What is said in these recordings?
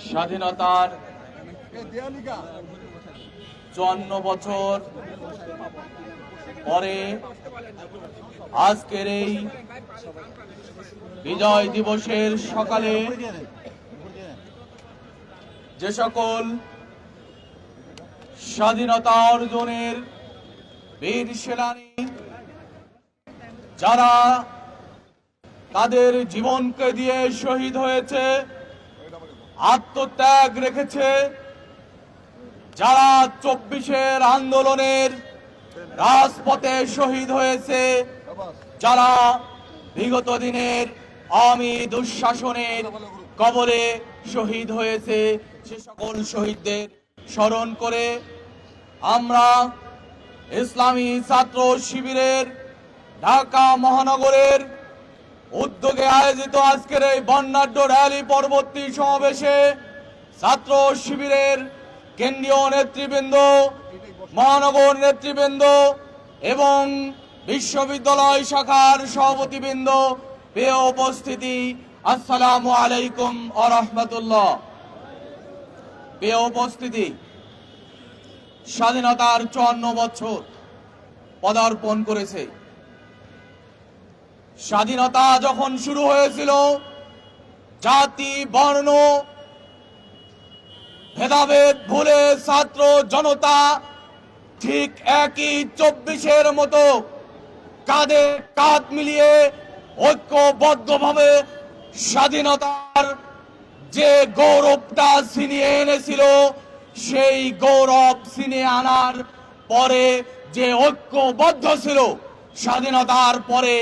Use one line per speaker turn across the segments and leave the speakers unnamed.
স্বাধীনতার 54 বছর পরে আজকের এই বিজয় দিবসের সকালে যে সকল স্বাধীনতা অর্জনের বীর সেনানী যারা তাদের জীবনকে দিয়ে শহীদ হয়েছে, আত্মত্যাগ রেখেছে, যারা 24-এর আন্দোলনের রাজপথে শহীদ হয়েছে, যারা বিগত দিনের আওয়ামী দুঃশাসনের কবলে শহীদ হয়েছে, সে সকল শহীদদের স্মরণ করে আমরা ইসলামী ছাত্র শিবিরের ঢাকা মহানগরের উদ্যোগে আয়োজিত আজকের এই বর্ণাঢ্য র্যালি পরবর্তী সমাবেশে ছাত্র শিবিরের কেন্দ্রীয় নেতৃবৃন্দ, মহানগর নেতৃবৃন্দ এবং বিশ্ববিদ্যালয় শাখার সভাপতিবৃন্দ, প্রিয় উপস্থিতি, আসসালামু আলাইকুম ওয়া রাহমাতুল্লাহ। প্রিয় উপস্থিতি, স্বাধীনতার 54 বছর পদার্পণ করেছে। স্বাধীনতা যখন শুরু হয়েছিল, জাতি বর্ণ ভেদাভেদ ভুলে ছাত্র জনতা ঠিক একই 24-এর মতো কাঁধে কাঁধ মিলিয়ে ঐক্যবদ্ধভাবে স্বাধীনতার যে গৌরবটা ছিনিয়ে এনেছিল, সেই গৌরব ছিনিয়ে আনার পরে যে ঐক্যবদ্ধ ছিল, স্বাধীনতার পরে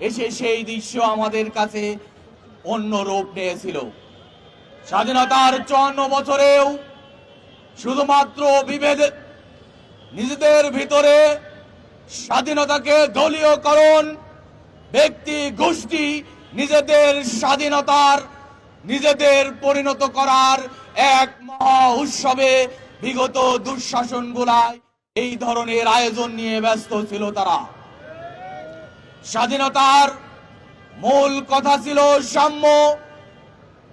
এসে সেই দৃশ্য আমাদের কাছে অন্য রূপ নিয়েছিল। স্বাধীনতার 54 বছরেও শুধুমাত্র বিভেদ, নিজেদের ভিতরে স্বাধীনতাকে দলীয়করণ, ব্যক্তি গোষ্ঠী নিজেদের স্বাধীনতার নিজেদের পরিণত করার এক মহা উৎসবে বিগত দুঃশাসনগুলায় এই ধরনের আয়োজন নিয়ে ব্যস্ত ছিল তারা। স্বাধীনতার মূল কথা ছিল সাম্য,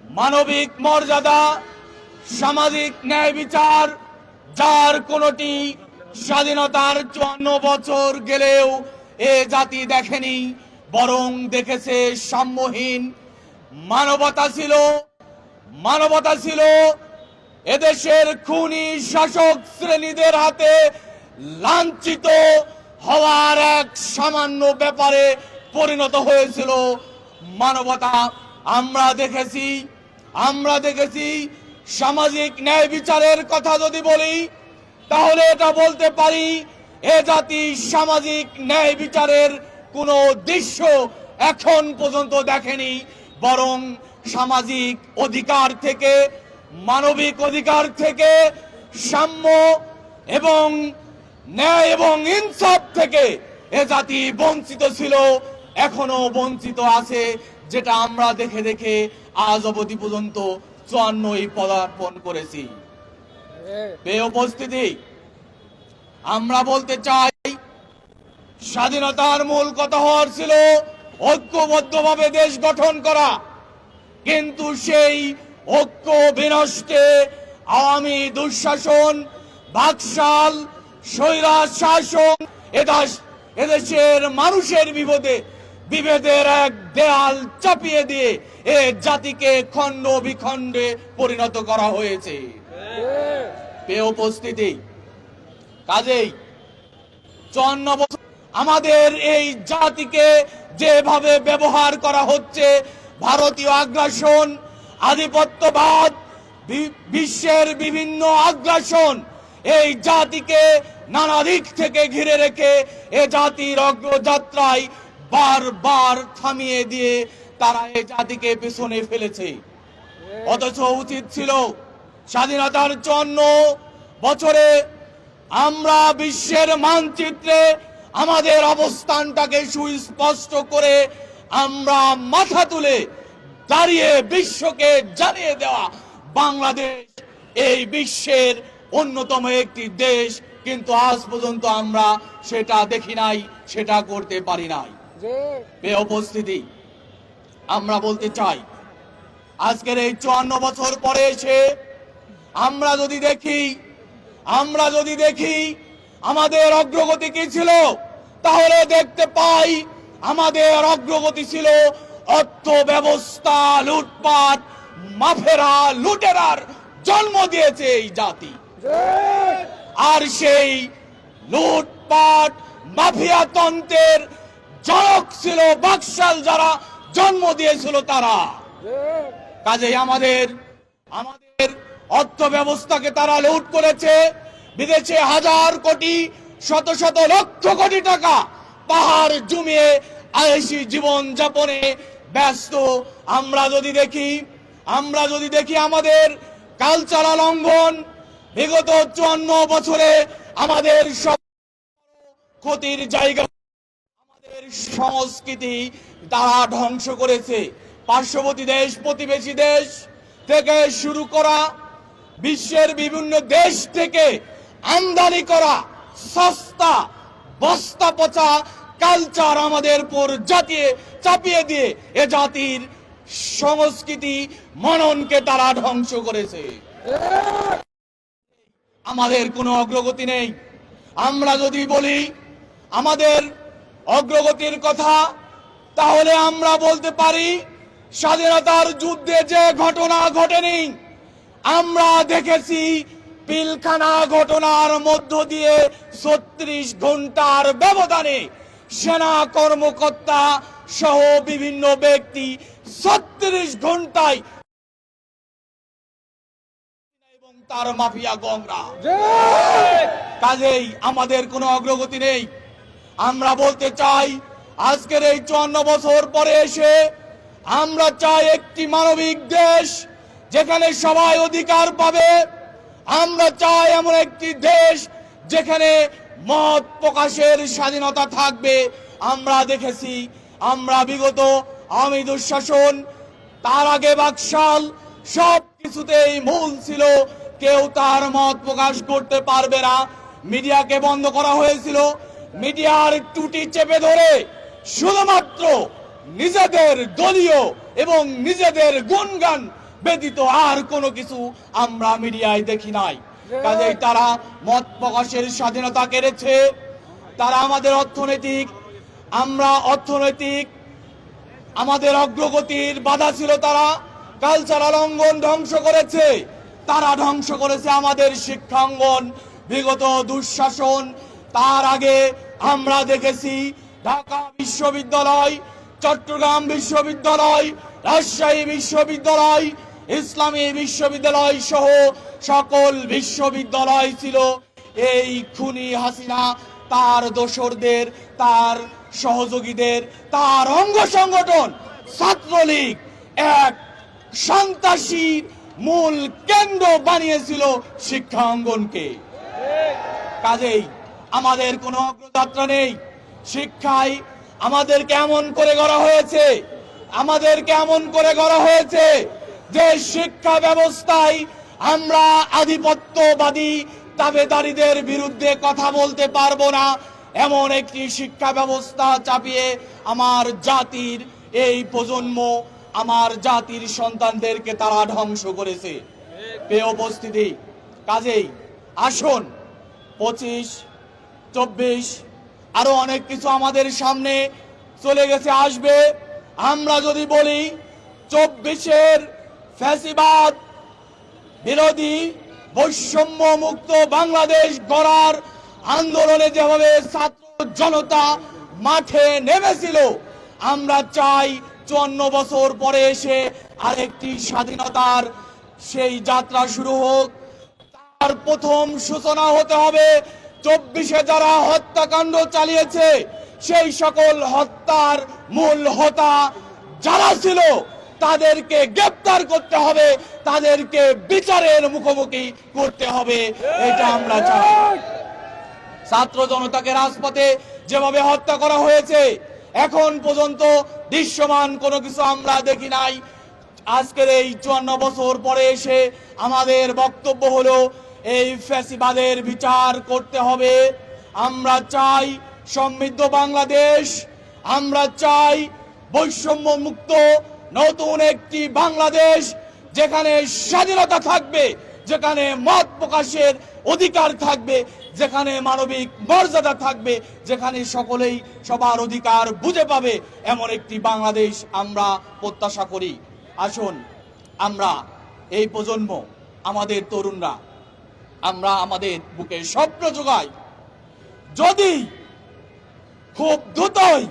মানবিক মর্যাদা, সামাজিক ন্যায় বিচার, যার কোনটি স্বাধীনতার 54 বছর গেলেও এ জাতি দেখেনি, বরং দেখেছে সাম্যহীন। মানবতা ছিল এদেশের খুনি শাসক শ্রেণীদের হাতে লাঞ্ছিত হওয়ার এক সামান্য ব্যাপারে পরিণত হয়েছিল মানবতা। আমরা দেখেছি সামাজিক ন্যায় বিচারের কথা যদি বলি, তাহলে এটা বলতে পারি এ জাতি সামাজিক ন্যায় বিচারের কোনো দৃশ্য এখন পর্যন্ত দেখেনি, বরং সামাজিক অধিকার থেকে, মানবিক অধিকার থেকে, সাম্য এবং ন্যায় এবং ইনসাফ থেকে এ জাতি বঞ্চিত ছিল, এখনো বঞ্চিত আছে, যেটা আমরা দেখে দেখে আজ অবধি পর্যন্ত 54 পদার্পণ করেছি। প্রিয় উপস্থিতি, আমরা বলতে চাই স্বাধীনতার মূল কথা হওয়ার ছিল ঐক্যবদ্ধভাবে দেশ গঠন করা, কিন্তু সেই ঐক্য বিনষ্টে আওয়ামী দুঃশাসন, বাকশাল, স্বৈরাচার শাসন এদেশের মানুষের বিভেদের এক দেয়াল চাপিয়ে দিয়ে এ জাতিকে খণ্ড বিখণ্ডে পরিণত করা হয়েছে। প্রিয় উপস্থিতি, কাজেই 54 বছর আমাদের এই জাতিকে যেভাবে ব্যবহার করা হচ্ছে, ভারতীয় আগ্রাসন, আধিপত্যবাদ, বিশ্বের বিভিন্ন আগ্রাসন এই জাতিকে নানা দিক থেকে ঘিরে রেখে এ জাতির অগ্রযাত্রায় বারবার থামিয়ে দিয়ে তারা এই জাতিকে পেছনে ফেলেছে। অথচ উচিত ছিল স্বাধীনতার 54 বছরে আমরা বিশ্বের মানচিত্রে আমাদের অবস্থানটাকে সুস্পষ্ট করে আমরা মাথা তুলে দাঁড়িয়ে বিশ্বকে জানিয়ে দেওয়া, বাংলাদেশ এই বিশ্বের অন্যতম একটি দেশ, কিন্তু আজ পর্যন্ত আমরা সেটা দেখি নাই, সেটা করতে পারি নাই। প্রিয় উপস্থিতি, আমরা বলতে চাই আজকের এই 54 বছর পরে এসে আমরা যদি দেখি আমাদের অগ্রগতি কি ছিল, তাহলে দেখতে পাই আমাদের অগ্রগতি ছিল অর্থ ব্যবস্থা লুটপাট মাফেরা লুটেরার জন্ম দিয়েছে এই জাতি। আর সেই লুটপাট মাফিয়া তন্ত্রের জনক ছিল বাকশাল, যারা জন্ম দিয়েছিল তারা। কাজেই আমাদের অর্থ ব্যবস্থাকে তারা লুট করেছে। বিদেশে হাজার কোটি শত শত লক্ষ কোটি টাকা পাহাড় জমিয়ে আয়েশি জীবন যাপনে ব্যস্ত। আমরা যদি দেখি আমাদের কালচারাল লঙ্ঘন, বিগত 54 বছরে আমাদের সব ক্ষতির জায়গা, আমাদের সংস্কৃতি তারা ধ্বংস করেছে। পার্শ্ববর্তী দেশ, প্রতিবেশী দেশ থেকে শুরু করা বিশ্বের বিভিন্ন দেশ থেকে আমদানি করা সস্তা বস্তা পচা কালচার আমাদের উপর চাপিয়ে দিয়ে এ জাতির সংস্কৃতি মননকে তারা ধ্বংস করেছে। আমাদের কোনো অগ্রগতি নেই। আমরা যদি বলি আমাদের অগ্রগতির কথা, তাহলে আমরা বলতে পারি স্বাধীনতার যুদ্ধে যে ঘটনা ঘটেনি, আমরা দেখেছি পিলখানা ঘটনার মধ্য দিয়ে 36 ঘন্টার ব্যবধানে সেনা কর্মকর্তা সহ বিভিন্ন ব্যক্তি 36 ঘন্টায় এবং তার মাফিয়া গংরা। কাজেই আমাদের কোনো অগ্রগতি নেই। আমরা বলতে চাই আজকের এই 54 বছর পরে এসে আমরা চাই একটি মানবিক দেশ যেখানে সবাই অধিকার পাবে। আমরা চাই এমন একটি দেশ যেখানে মত প্রকাশের স্বাধীনতা থাকবে। আমরা দেখেছি আমরা বিগত আওয়ামী দুঃশাসন, তার আগে বাকশাল, সব কিছুতেই মূল ছিল কেউ তার মত প্রকাশ করতে পারবে না। মিডিয়াকে বন্ধ করা হয়েছিল। মিডিয়ার টুটি চেপে ধরে শুধুমাত্র নিজেদের দলীয় এবং নিজেদের গুণগান ব্যতীত আর কোনো কিছু আমরা মিডিয়ায় দেখি নাই। কাজেই তারা মত প্রকাশের স্বাধীনতা কেড়েছে। তারা আমাদের অর্থনৈতিক আমাদের অগ্রগতির বাধা ছিল। তারা কালচারাল অঙ্গন ধ্বংস করেছে। তারা ধ্বংস করেছে আমাদের শিক্ষাঙ্গন। বিগত দুঃশাসন, তার আগে আমরা দেখেছি ঢাকা বিশ্ববিদ্যালয়, চট্টগ্রাম বিশ্ববিদ্যালয়, রাজশাহী বিশ্ববিদ্যালয়, ইসলামী বিশ্ববিদ্যালয় সহ সকল বিশ্ববিদ্যালয় ছিল এই খুনি হাসিনা, তার দোসরদের, তার সহযোগীদের, তার অঙ্গ সংগঠন ছাত্রলীগ এক সন্ত্রাসীর মূল কেন্দ্র বানিয়েছিল শিক্ষা অঙ্গনকে। কাজেই আমাদের কোনো অগ্রযাত্রা নেই। শিক্ষায় আমাদেরকে এমন করে গড়া হয়েছে যে শিক্ষা ব্যবস্থায় আমরা আধিপত্যবাদী দাবেদারীদের বিরুদ্ধে কথা বলতে পারবো না, এমন একটি শিক্ষা ব্যবস্থা চাপিয়ে আমার জাতির এই প্রজন্ম, আমার জাতির সন্তানদেরকে তারা ধ্বংস করেছে। প্রিয় উপস্থিতি, কাজেই আসুন 25, 24 আরো অনেক কিছু আমাদের সামনে চলে গেছে, আসবে। আমরা যদি বলি 24-এর ফ্যাসিবাদ বিরোধী বৈষম্য মুক্ত বাংলাদেশ গড়ার আন্দোলনে যেভাবে ছাত্র জনতা মাঠে নেমেছিল, আমরা চাই 54 বছর পরে এসে আরেকটি স্বাধীনতার সেই যাত্রা শুরু হোক। তার প্রথম সূচনা হতে হবে 24-এ যারা হত্যাকাণ্ড চালিয়েছে সেই সকল হত্যার মূল হোতা যারা ছিল তাদেরকে গ্রেফতার করতে হবে, তাদেরকে বিচারের মুখোমুখি করতে হবে। এটা আমরা চাই। ছাত্র জনতাকে রাজপথে যেভাবে হত্যা করা হয়েছে, এখন পর্যন্ত দৃশ্যমান কোনো কিছু আমরা দেখি নাই। আজকের এই 54 বছর পরে এসে আমাদের বক্তব্য হলো এই ফ্যাসিবাদের বিচার করতে হবে। আমরা চাই সমৃদ্ধ বাংলাদেশ, আমরা চাই বৈষম্য মুক্ত নতুন একটি বাংলাদেশ, যেখানে স্বাধীনতা থাকবে, যেখানে মত প্রকাশের অধিকার থাকবে, যেখানে মানবিক মর্যাদা থাকবে, যেখানে সকলেই সবার অধিকার বুঝে পাবে, এমন একটি বাংলাদেশ আমরা প্রত্যাশা করি। আসুন আমরা এই প্রজন্ম, আমাদের তরুণরা, আমরা আমাদের বুকে স্বপ্ন জোগাই। যদি খুব দ্রুতই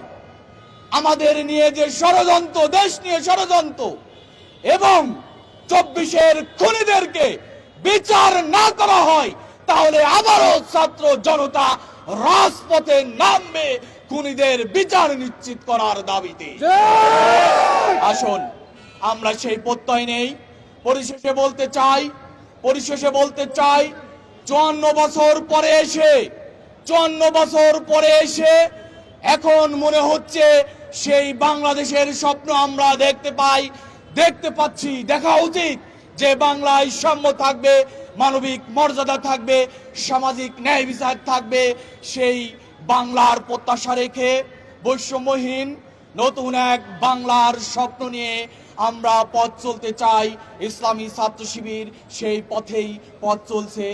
আমাদের নিয়ে যে ষড়যন্ত্র, দেশ নিয়ে ষড়যন্ত্র এবং 24-এর খুনিদেরকে বিচার না করা হয়, তাহলে আবারও ছাত্র জনতা রাজপথে নামবে খুনিদের বিচার নিশ্চিত করার দাবিতে। আসুন আমরা সেই প্রত্যয় নেই। পরিশেষে বলতে চাই 54 বছর পরে এসে এখন মনে হচ্ছে সেই বাংলাদেশের স্বপ্ন আমরা দেখা উচিত, যে বাংলায় সাম্য থাকবে, মানবিক মর্যাদা থাকবে, সামাজিক ন্যায় বিচার থাকবে। সেই বাংলার প্রত্যাশা রেখে বৈষম্যহীন নতুন এক বাংলার স্বপ্ন নিয়ে আমরা পথ চলতে চাই। ইসলামী ছাত্র শিবির সেই পথেই পথ চলছে।